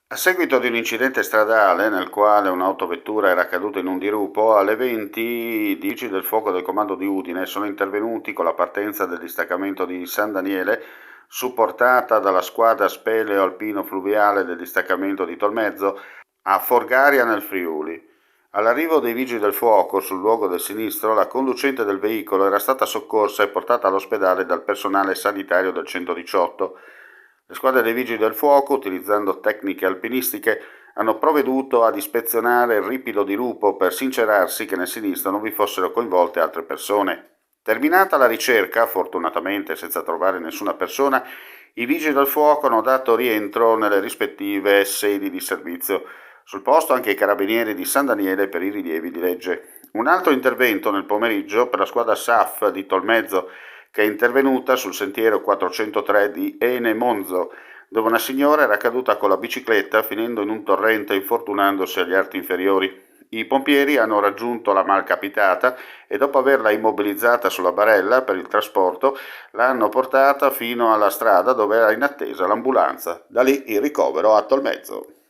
A seguito di un incidente stradale nel quale un'autovettura era caduta in un dirupo, alle 20 i vigili del fuoco del comando di Udine sono intervenuti con la partenza del distaccamento di San Daniele, supportata dalla squadra speleo alpino fluviale del distaccamento di Tolmezzo, a Forgaria nel Friuli. All'arrivo dei vigili del fuoco sul luogo del sinistro, la conducente del veicolo era stata soccorsa e portata all'ospedale dal personale sanitario del 118. Le squadre dei vigili del fuoco, utilizzando tecniche alpinistiche, hanno provveduto ad ispezionare il ripido di Rupo per sincerarsi che nel sinistro non vi fossero coinvolte altre persone. Terminata la ricerca, fortunatamente senza trovare nessuna persona, i vigili del fuoco hanno dato rientro nelle rispettive sedi di servizio. Sul posto anche i carabinieri di San Daniele per i rilievi di legge. Un altro intervento nel pomeriggio per la squadra SAF di Tolmezzo, che è intervenuta sul sentiero 403 di Ene Monzo, dove una signora era caduta con la bicicletta finendo in un torrente infortunandosi agli arti inferiori. I pompieri hanno raggiunto la malcapitata e dopo averla immobilizzata sulla barella per il trasporto l'hanno portata fino alla strada dove era in attesa l'ambulanza. Da lì il ricovero a Tolmezzo.